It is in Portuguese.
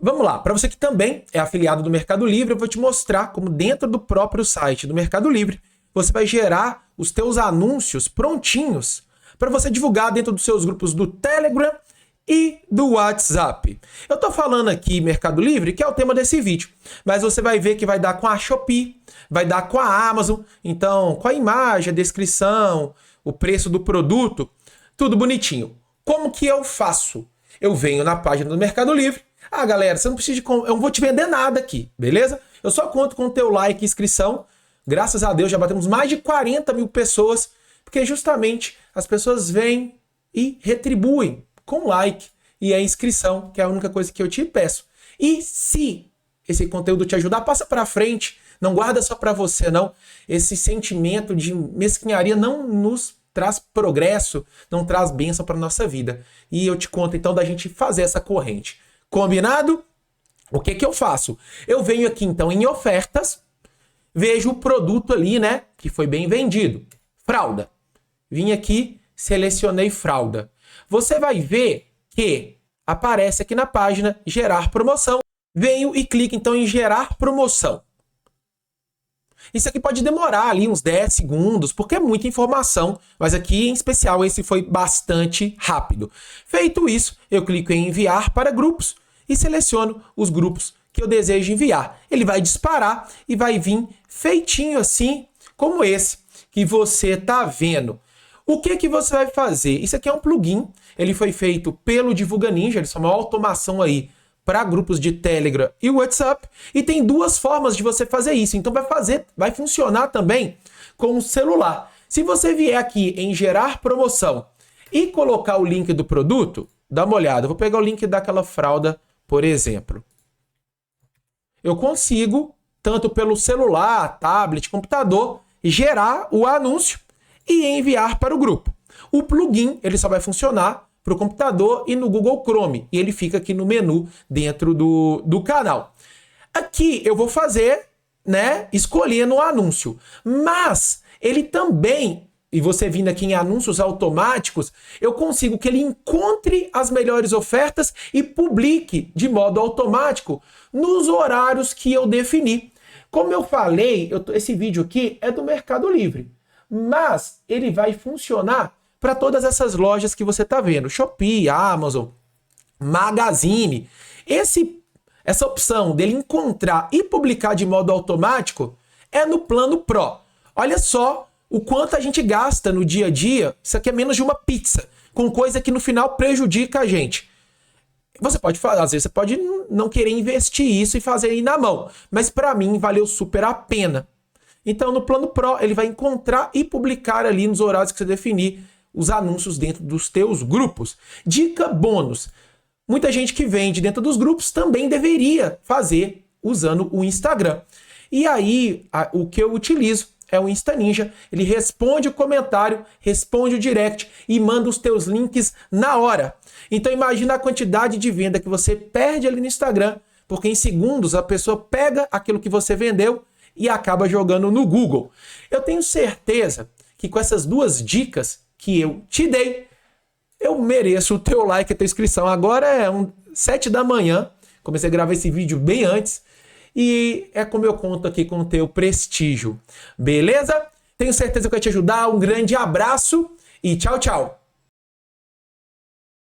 Vamos lá, para você que também é afiliado do Mercado Livre, eu vou te mostrar como dentro do próprio site do Mercado Livre, você vai gerar os teus anúncios prontinhos para você divulgar dentro dos seus grupos do Telegram e do WhatsApp. Eu tô falando aqui Mercado Livre, que é o tema desse vídeo, mas você vai ver que vai dar com a Shopee, vai dar com a Amazon, então com a imagem, a descrição, o preço do produto, tudo bonitinho. Como que eu faço? Eu venho na página do Mercado Livre. Ah, galera, você não precisa eu não vou te vender nada aqui, beleza? Eu só conto com o teu like e inscrição. Graças a Deus já batemos mais de 40 mil pessoas, porque justamente as pessoas vêm e retribuem com like e a inscrição, que é a única coisa que eu te peço. E se esse conteúdo te ajudar, passa para frente, não guarda só para você, não. Esse sentimento de mesquinharia não nos traz progresso, não traz bênção para nossa vida. E eu te conto então da gente fazer essa corrente. Combinado? O que eu faço? Eu venho aqui então em ofertas, vejo o produto ali, né, que foi bem vendido. Fralda. Vim aqui, selecionei fralda. Você vai ver que aparece aqui na página gerar promoção. Venho e clico então em gerar promoção. Isso aqui pode demorar ali uns 10 segundos, porque é muita informação, mas aqui em especial esse foi bastante rápido. Feito isso, eu clico em enviar para grupos e seleciono os grupos que eu desejo enviar. Ele vai disparar e vai vir feitinho assim, como esse que você está vendo. O que você vai fazer? Isso aqui é um plugin, ele foi feito pelo Divulga Ninja, ele é uma automação aí para grupos de Telegram e WhatsApp, e tem duas formas de você fazer isso. Então vai funcionar também com o celular. Se você vier aqui em gerar promoção e colocar o link do produto, dá uma olhada. Eu vou pegar o link daquela fralda, por exemplo. Eu consigo, tanto pelo celular, tablet, computador, gerar o anúncio e enviar para o grupo. O plugin ele só vai funcionar para o computador e no Google Chrome. E ele fica aqui no menu dentro do canal. Aqui eu vou fazer, né, escolhendo o anúncio. Mas ele também, e você vindo aqui em anúncios automáticos, eu consigo que ele encontre as melhores ofertas e publique de modo automático nos horários que eu defini. Como eu falei, esse vídeo aqui é do Mercado Livre. Mas ele vai funcionar para todas essas lojas que você está vendo. Shopee, Amazon, Magazine. Essa opção dele encontrar e publicar de modo automático é no plano Pro. Olha só o quanto a gente gasta no dia a dia. Isso aqui é menos de uma pizza, com coisa que no final prejudica a gente. Você pode fazer, às vezes você pode não querer investir isso e fazer aí na mão. Mas para mim valeu super a pena. Então no plano Pro ele vai encontrar e publicar ali nos horários que você definir os anúncios dentro dos teus grupos. Dica bônus. Muita gente que vende dentro dos grupos também deveria fazer usando o Instagram. E aí, o que eu utilizo é o Insta Ninja. Ele responde o comentário, responde o direct e manda os teus links na hora. Então imagina a quantidade de venda que você perde ali no Instagram, porque em segundos a pessoa pega aquilo que você vendeu e acaba jogando no Google. Eu tenho certeza que com essas duas dicas que eu te dei, eu mereço o teu like e a tua inscrição. Agora é 7 da manhã, comecei a gravar esse vídeo bem antes, e é como eu conto aqui com o teu prestígio. Beleza? Tenho certeza que vai te ajudar, um grande abraço e tchau, tchau!